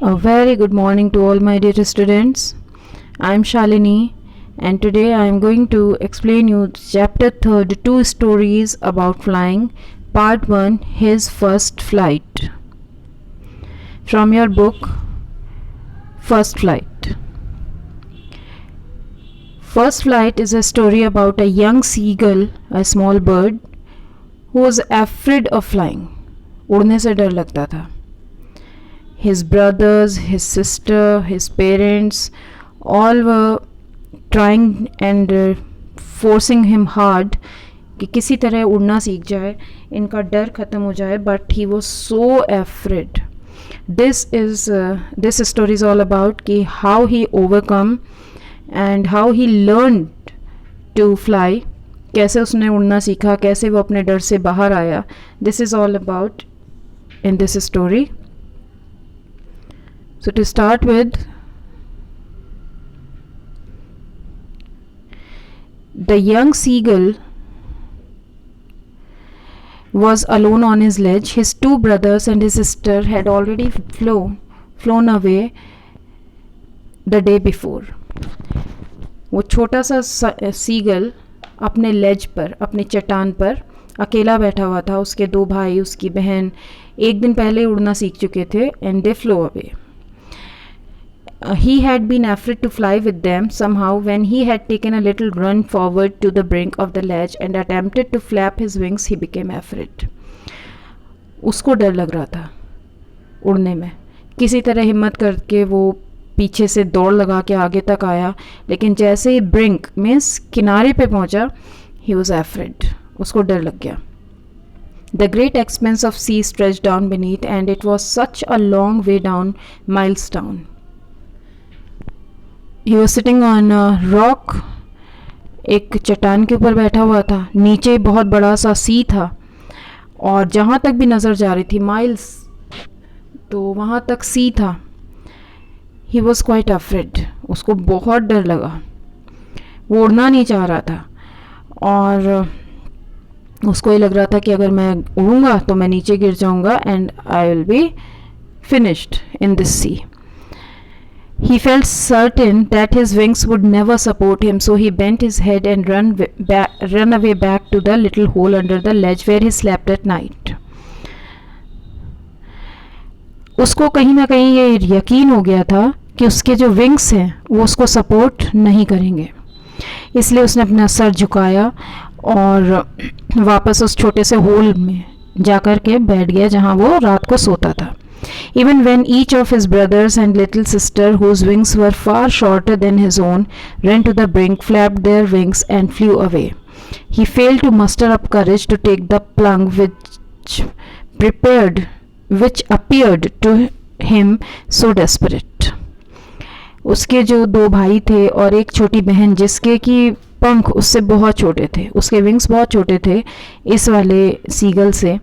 A very good morning to all my dear students. I am Shalini and today I am going to explain you chapter 3 two stories about flying. Part 1 His First Flight. From your book First Flight. First Flight is a story about a young seagull, a small bird, who was afraid of flying. उड़ने से डर लगता था. His brothers, his sister, his parents all were trying and forcing him hard कि किसी तरह उड़ना सीख जाए, इनका डर ख़त्म हो जाए, but he was so afraid. This story is all about कि how he overcome and how he learned to fly, कैसे उसने उड़ना सीखा, कैसे वो अपने डर से बाहर आया. This is all about in this story. So to start with, the young seagull was alone on his ledge. His two brothers and his sister had already flown away the day before. वो छोटा सा seagull अपने लेज पर, अपनी चट्टान पर अकेला बैठा हुआ था. उसके दो भाई, उसकी बहन एक दिन पहले उड़ना सीख चुके थे and they flew away. He had been afraid to fly with them. Somehow, when he had taken a little run forward to the brink of the ledge and attempted to flap his wings, he became afraid. उसको डर लग रहा था उड़ने में. किसी तरह हिम्मत करके वो पीछे से दौड़ लगा के आगे तक आया, लेकिन जैसे ही ब्रिंक मीन्स किनारे पे पहुंचा, he was afraid. उसको डर लग गया. The great expanse of sea stretched down beneath, and it was such a long way down, miles down. He was sitting on a rock. एक चट्टान के ऊपर बैठा हुआ था. नीचे बहुत बड़ा सा सी था और जहाँ तक भी नज़र जा रही थी माइल्स, तो वहाँ तक सी था. He was quite afraid. उसको बहुत डर लगा. वो उड़ना नहीं चाह रहा था और उसको ये लग रहा था कि अगर मैं उड़ूँगा तो मैं नीचे गिर जाऊँगा and I will be finished in this sea. He felt certain that his wings would never support him, so he bent his head and ran away back to the little hole under the ledge where he slept at night. उसको कहीं ना कहीं ये यकीन हो गया था कि उसके जो विंग्स हैं वो उसको सपोर्ट नहीं करेंगे, इसलिए उसने अपना सर झुकाया और वापस उस छोटे से होल में जाकर के बैठ गया जहाँ वो रात को सोता था. Even when each of his brothers and little sister, whose wings were far shorter than his own, ran to the brink, flapped their wings and flew away, he failed to muster up courage to take the plunge which appeared to him so desperate. उसके जो दो भाई थे और एक छोटी बहन जिसके कि पंख उससे बहुत छोटे थे, उसके विंग्स बहुत छोटे थे इस वाले सीगल से,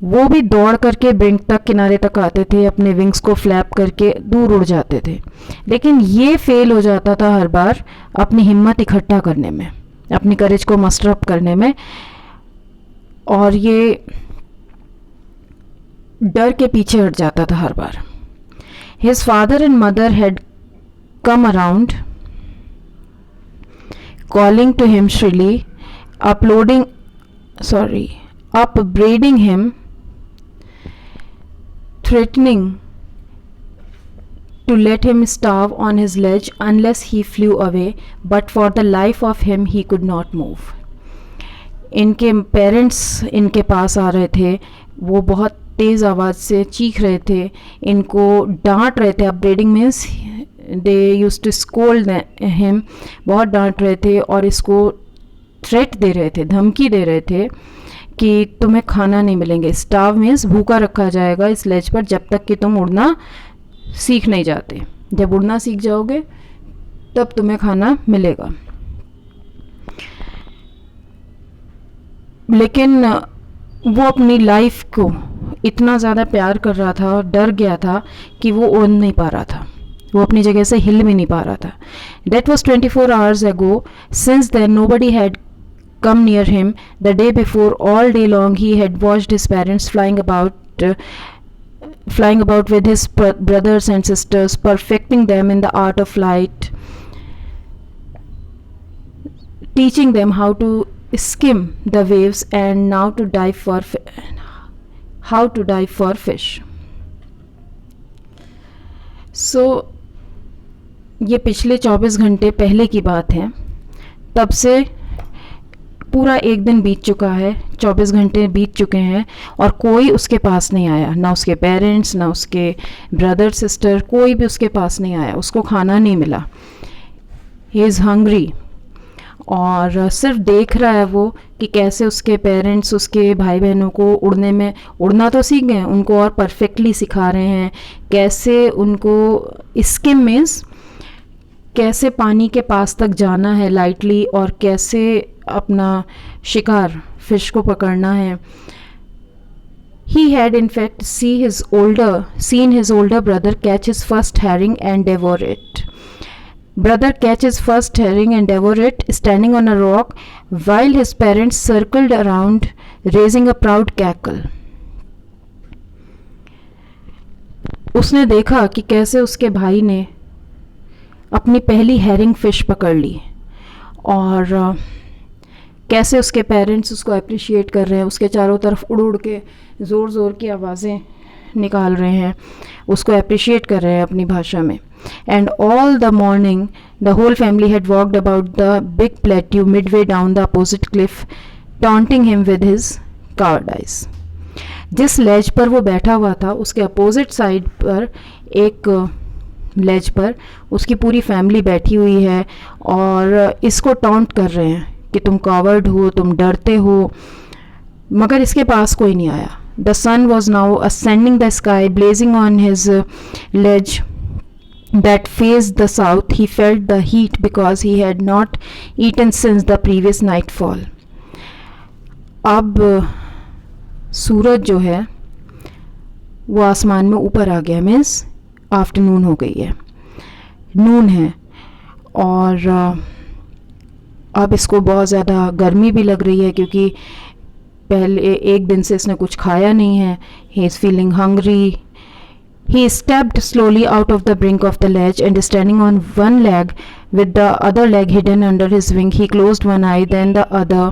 वो भी दौड़ करके ब्रिंक तक, किनारे तक आते थे, अपने विंग्स को फ्लैप करके दूर उड़ जाते थे. लेकिन ये फेल हो जाता था हर बार अपनी हिम्मत इकट्ठा करने में, अपनी करेज को मस्टर अप करने में, और ये डर के पीछे हट जाता था हर बार. His father and mother had come around, calling to him shrilly, upbraiding him, threatening to let him starve on his ledge unless he flew away, but for the life of him he could not move. इनके parents इनके पास आ रहे थे, वो बहुत तेज़ आवाज़ से चीख रहे थे, इनको डांट रहे थे. Upbraiding means they used to scold him, बहुत डांट रहे थे और इसको थ्रेट दे रहे थे, धमकी दे रहे थे कि तुम्हें खाना नहीं मिलेंगे. स्टार्व मीन्स भूखा रखा जाएगा इस लेज पर जब तक कि तुम उड़ना सीख नहीं जाते. जब उड़ना सीख जाओगे तब तुम्हें खाना मिलेगा. लेकिन वो अपनी लाइफ को इतना ज़्यादा प्यार कर रहा था और डर गया था कि वो उड़ नहीं पा रहा था, वो अपनी जगह से हिल भी नहीं पा रहा था. That was 24 hours ago. Since then nobody had come near him. The day before, all day long, he had watched his parents flying about flying about with his brothers and sisters, perfecting them in the art of flight, teaching them how to skim the waves and how to dive for fish. So ये पिछले 24 घंटे पहले की बात है. तब से पूरा एक दिन बीत चुका है, 24 घंटे बीत चुके हैं और कोई उसके पास नहीं आया. ना उसके पेरेंट्स, ना उसके ब्रदर सिस्टर, कोई भी उसके पास नहीं आया. उसको खाना नहीं मिला. He is hungry. और सिर्फ देख रहा है वो कि कैसे उसके पेरेंट्स उसके भाई बहनों को उड़ना तो सीख गए, उनको और परफेक्टली सिखा रहे हैं. कैसे उनको स्किम मीन्स कैसे पानी के पास तक जाना है लाइटली, और कैसे अपना शिकार फिश को पकड़ना है. He had in fact seen his older brother catch his first herring and devour it. Brother catch his first herring and devour it standing on a rock while his parents circled around raising a proud cackle. उसने देखा कि कैसे उसके भाई ने अपनी पहली herring fish पकड़ ली और कैसे उसके पेरेंट्स उसको अप्रिशिएट कर रहे हैं. उसके चारों तरफ उड़ उड़ के ज़ोर की आवाज़ें निकाल रहे हैं, उसको अप्रिशिएट कर रहे हैं अपनी भाषा में. And all the morning the whole family had walked about the big plateau midway down the opposite cliff, taunting him with his cowardice. जिस लेज पर वो बैठा हुआ था उसके अपोजिट साइड पर एक लेज पर उसकी पूरी फैमिली बैठी हुई है और इसको टॉन्ट कर रहे हैं कि तुम कावर्ड हो, तुम डरते हो. मगर इसके पास कोई नहीं आया. The sun was now ascending the sky, blazing on his ledge that faced the south. He felt the heat because he had not eaten since the previous nightfall. अब सूरज जो है वो आसमान में ऊपर आ गया. मीन्स आफ्टरनून हो गई है, नून है. और अब इसको बहुत ज़्यादा गर्मी भी लग रही है क्योंकि पहले एक दिन से इसने कुछ खाया नहीं है. He is feeling hungry. He stepped slowly out of the brink of the ledge and standing on one leg with the other leg hidden under his wing, he closed one eye, then the other.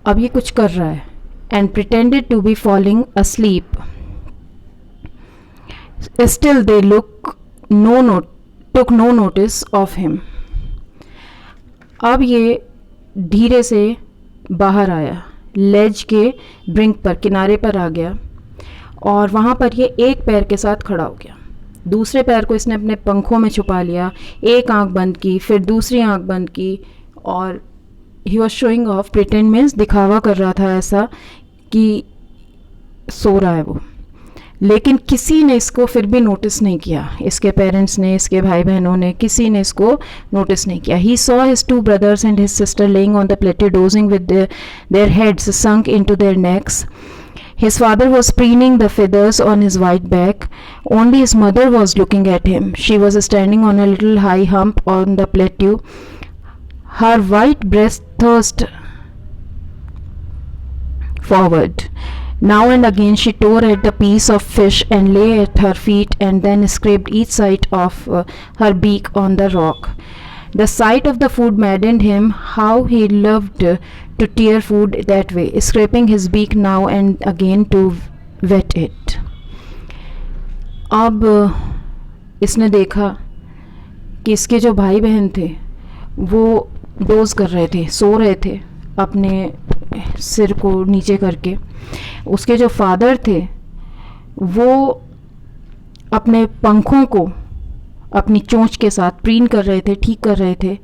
अब ये कुछ कर रहा है and pretended to be falling asleep. Still they took no notice of him. अब ये धीरे से बाहर आया, लेज के ब्रिंक पर, किनारे पर आ गया और वहाँ पर ये एक पैर के साथ खड़ा हो गया. दूसरे पैर को इसने अपने पंखों में छुपा लिया. एक आंख बंद की, फिर दूसरी आंख बंद की और he was showing off. Pretend means दिखावा कर रहा था ऐसा कि सो रहा है वो. लेकिन किसी ने इसको फिर भी नोटिस नहीं किया. इसके पेरेंट्स ने, इसके भाई बहनों ने, किसी ने इसको नोटिस नहीं किया. He saw his two brothers and his sister laying on the plateau dozing with their heads sunk into their necks. His father was preening the feathers on his white back. Only his mother was looking at him. She was standing on a little high hump on the plateau, her white breast thrust forward. Now and again she tore at a piece of fish and lay at her feet and then scraped each side of her beak on the rock. The sight of the food maddened him. How he loved to tear food that way, scraping his beak now and again to wet it. अब इसने देखा कि इसके जो भाई बहन थे वो डोज कर रहे थे, सो रहे थे अपने सिर को नीचे करके. उसके जो फादर थे वो अपने पंखों को अपनी चोंच के साथ प्रीन कर रहे थे, ठीक कर रहे थे.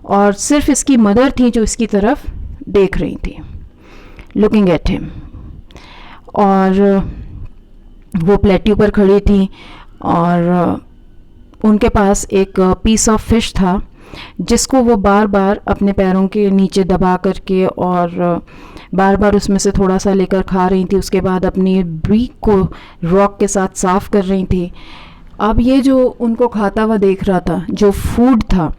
और सिर्फ इसकी मदर थी जो इसकी तरफ देख रही थी, लुकिंग एट हिम. और वो प्लेट्यू पर खड़ी थी और उनके पास एक पीस ऑफ फिश था जिसको वो बार बार अपने पैरों के नीचे दबा करके और बार बार उसमें से थोड़ा सा लेकर खा रही थी. उसके बाद अपनी बीक को रॉक के साथ साफ़ कर रही थी. अब ये जो उनको खाता हुआ देख रहा था, जो फूड था,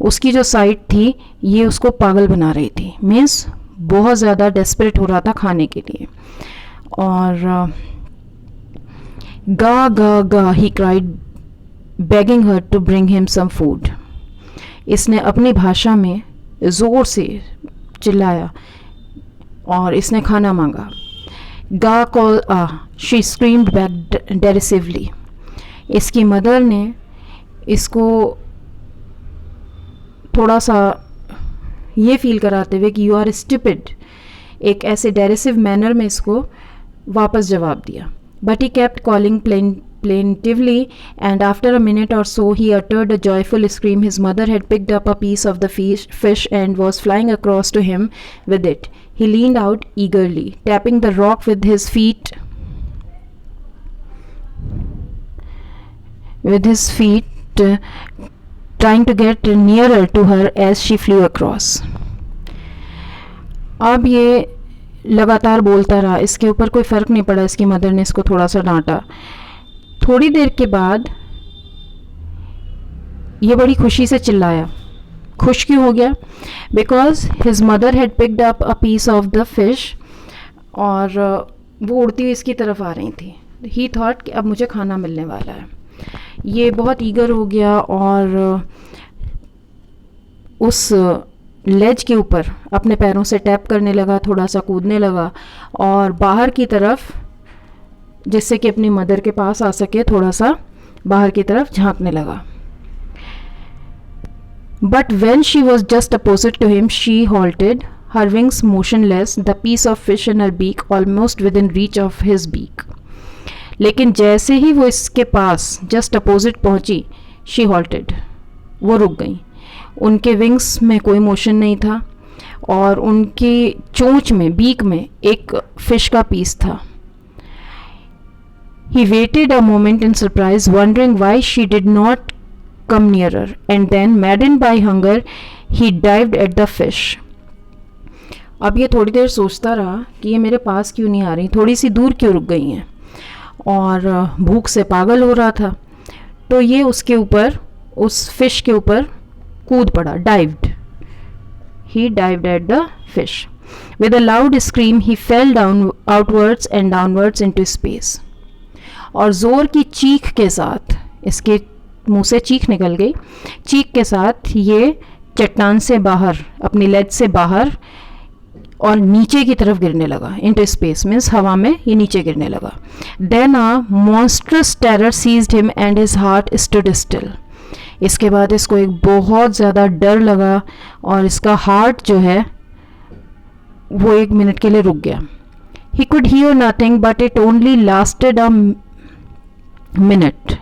उसकी जो साइट थी, ये उसको पागल बना रही थी. मीन्स बहुत ज़्यादा डेस्परेट हो रहा था खाने के लिए. और Ga, ga, ga, he cried, begging her to bring him some food. इसने अपनी भाषा में ज़ोर से चिल्लाया और इसने खाना मांगा. Ga called she screamed back derisively. इसकी मदर ने इसको थोड़ा सा ये फील कराते हुए कि यू आर स्टूपिड, एक ऐसे डेरिसिव मैनर में इसको वापस जवाब दिया. But he kept calling plaintively, and after a minute or so he uttered a joyful scream. His mother had picked up a piece of the fish and was flying across to him with it. He leaned out eagerly, tapping the rock with his feet, trying to get nearer to her as she flew across. अब ये लगातार बोलता रहा, इसके ऊपर कोई फ़र्क नहीं पड़ा. इसकी मदर ने इसको थोड़ा सा डांटा. थोड़ी देर के बाद ये बड़ी खुशी से चिल्लाया. खुश क्यों हो गया? Because his mother had picked up a piece of the fish, और वो उड़ती हुई इसकी तरफ आ रही थी. ही थॉट कि अब मुझे खाना मिलने वाला है. ये बहुत ईगर हो गया और उस लेज के ऊपर अपने पैरों से टैप करने लगा, थोड़ा सा कूदने लगा और बाहर की तरफ, जिससे कि अपनी मदर के पास आ सके, थोड़ा सा बाहर की तरफ झांकने लगा. But when she was just opposite to him she halted, her wings motionless, the piece of fish in her beak almost within reach of his beak. लेकिन जैसे ही वो इसके पास जस्ट अपोजिट पहुंची, शी हॉल्टेड, वो रुक गई. उनके विंग्स में कोई मोशन नहीं था और उनकी चोंच में, बीक में एक फिश का पीस था. He waited a moment in surprise, wondering why she did not come nearer, and then, maddened by hunger, he dived at the fish. अब ये थोड़ी देर सोचता रहा कि ये मेरे पास क्यों नहीं आ रही, थोड़ी सी दूर क्यों रुक गई हैं, और भूख से पागल हो रहा था. तो ये उसके ऊपर, उस फिश के ऊपर कूद पड़ा. Dived, he dived at the fish. With a loud scream, he fell down outwards and downwards into space. और ज़ोर की चीख के साथ, इसके मुंह से चीख निकल गई, चीख के साथ ये चट्टान से बाहर, अपनी लेज से बाहर और नीचे की तरफ गिरने लगा. इनटू स्पेस मीन्स हवा में ये नीचे गिरने लगा. Then a monstrous terror seized him and his heart stood still. इसके बाद इसको एक बहुत ज़्यादा डर लगा और इसका हार्ट जो है वो 1 मिनट के लिए रुक गया. He could hear nothing, but it only lasted a minute.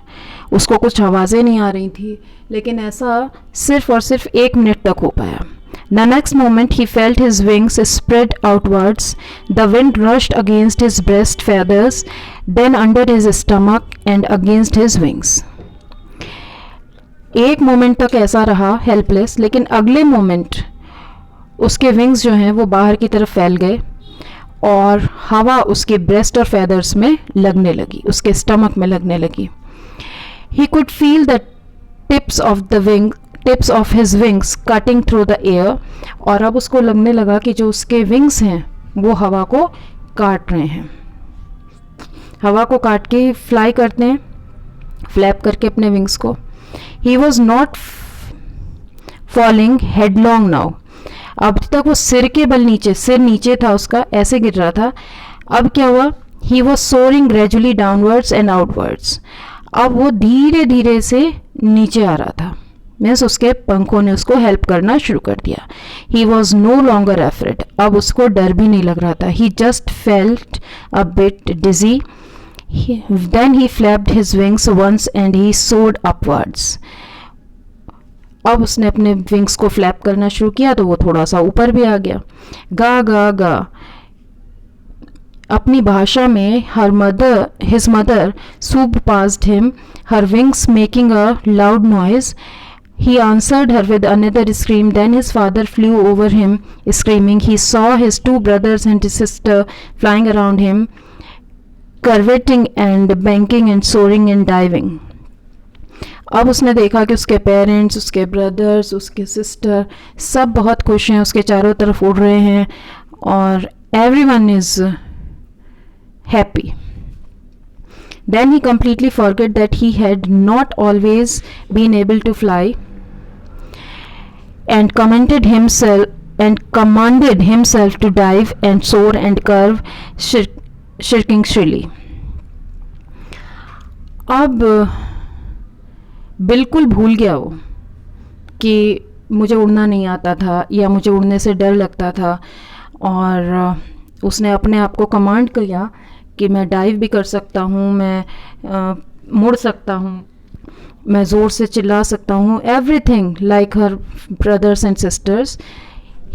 उसको कुछ आवाज़ें नहीं आ रही थी, लेकिन ऐसा सिर्फ और सिर्फ 1 मिनट तक हो पाया. The next moment he felt his wings spread outwards. The wind rushed against his breast feathers, then under his stomach and against his wings. 1 moment तक ऐसा रहा हेल्पलेस, लेकिन अगले मोमेंट उसके विंग्स जो हैं वो बाहर की तरफ फैल गए और हवा उसके ब्रेस्ट और फेदर्स में लगने लगी, उसके स्टमक में लगने लगी. He could feel the tips of his wings cutting through the air. और अब उसको लगने लगा कि जो उसके विंग्स हैं वो हवा को काट रहे हैं, हवा को काट के फ्लाई करते हैं, फ्लैप करके अपने विंग्स को. He was not falling headlong now. अब तक वो सिर के बल नीचे, सिर नीचे था उसका, ऐसे गिर रहा था. अब क्या हुआ? He was soaring gradually downwards and outwards. अब वो धीरे धीरे से नीचे आ रहा था, मीन्स उसके पंखों ने उसको हेल्प करना शुरू कर दिया. He was no longer afraid. अब उसको डर भी नहीं लग रहा था. He just felt a bit dizzy. Then he flapped his wings once and he soared upwards. अब उसने अपने विंग्स को फ्लैप करना शुरू किया तो वो थोड़ा सा ऊपर भी आ गया. गा गा गा. अपनी भाषा में his mother swooped past him, her wings making a loud noise. He answered her with another scream. Then his father flew over him screaming. He saw his 2 brothers and his sister flying around him, curveting and banking and soaring and diving. अब उसने देखा कि उसके parents, उसके brothers, उसके sister सब बहुत खुश हैं, उसके चारों तरफ उड़ रहे हैं और everyone is happy. Then he completely forgot that he had not always been able to fly, and commanded himself to dive and soar and curve, shirking shrilly. अब बिल्कुल भूल गया वो कि मुझे उड़ना नहीं आता था या मुझे उड़ने से डर लगता था, और उसने अपने आप को कमांड किया कि मैं डाइव भी कर सकता हूँ, मैं मुड़ सकता हूँ, मैं ज़ोर से चिल्ला सकता हूँ. Everything like her brothers and sisters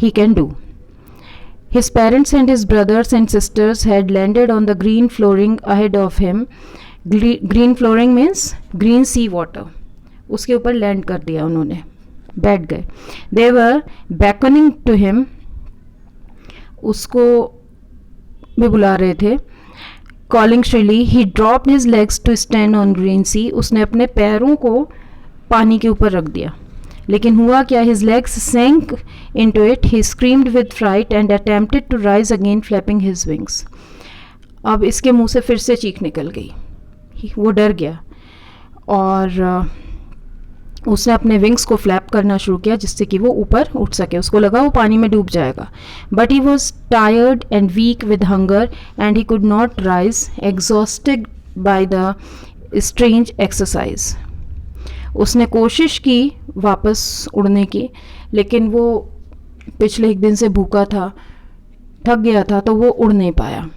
he can do. His parents and his brothers and sisters had landed on the green flooring ahead of him. Green flooring means green sea water. उसके ऊपर land कर दिया उन्होंने, बैठ गए. They were beckoning to him. उसको भी बुला रहे थे. Calling shrilly, he dropped his legs to stand on green sea. उसने अपने पैरों को पानी के ऊपर रख दिया. लेकिन हुआ क्या? His legs sank into it. He screamed with fright and attempted to rise again, flapping his wings. अब इसके मुंह से फिर से चीख निकल गई. वो डर गया और उसने अपने विंग्स को फ्लैप करना शुरू किया जिससे कि वो ऊपर उठ सके. उसको लगा वो पानी में डूब जाएगा. But he was tired and weak with hunger and he could not rise, exhausted by the strange exercise. उसने कोशिश की वापस उड़ने की, लेकिन वो पिछले एक दिन से भूखा था, थक गया था, तो वो उड़ नहीं पाया.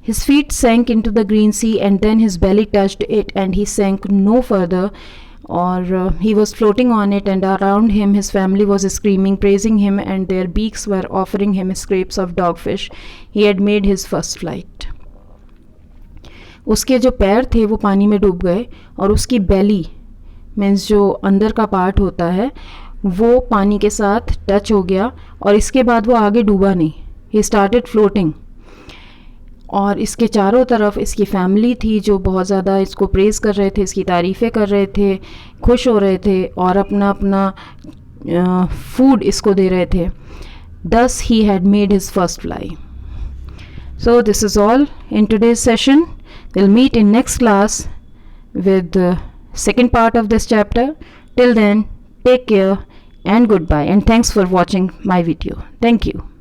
His feet sank into the green sea and then his belly touched it and he sank no further. Or he was floating on it, and around him his family was screaming, praising him, and their beaks were offering him scrapes of dogfish. He had made his first flight. उसके जो पैर थे वो पानी में डूब गए और उसकी बेली मीन्स जो अंदर का पार्ट होता है वो पानी के साथ टच हो गया और इसके बाद वो आगे डूबा नहीं. He started floating. और इसके चारों तरफ इसकी फैमिली थी जो बहुत ज़्यादा इसको प्रेज़ कर रहे थे, इसकी तारीफ़ें कर रहे थे, खुश हो रहे थे और अपना अपना फूड इसको दे रहे थे. Thus he had made his first fly. So this is all in today's session. We'll meet in next class with the second part of this chapter. Till then, take care and goodbye, and thanks for watching my video. Thank you.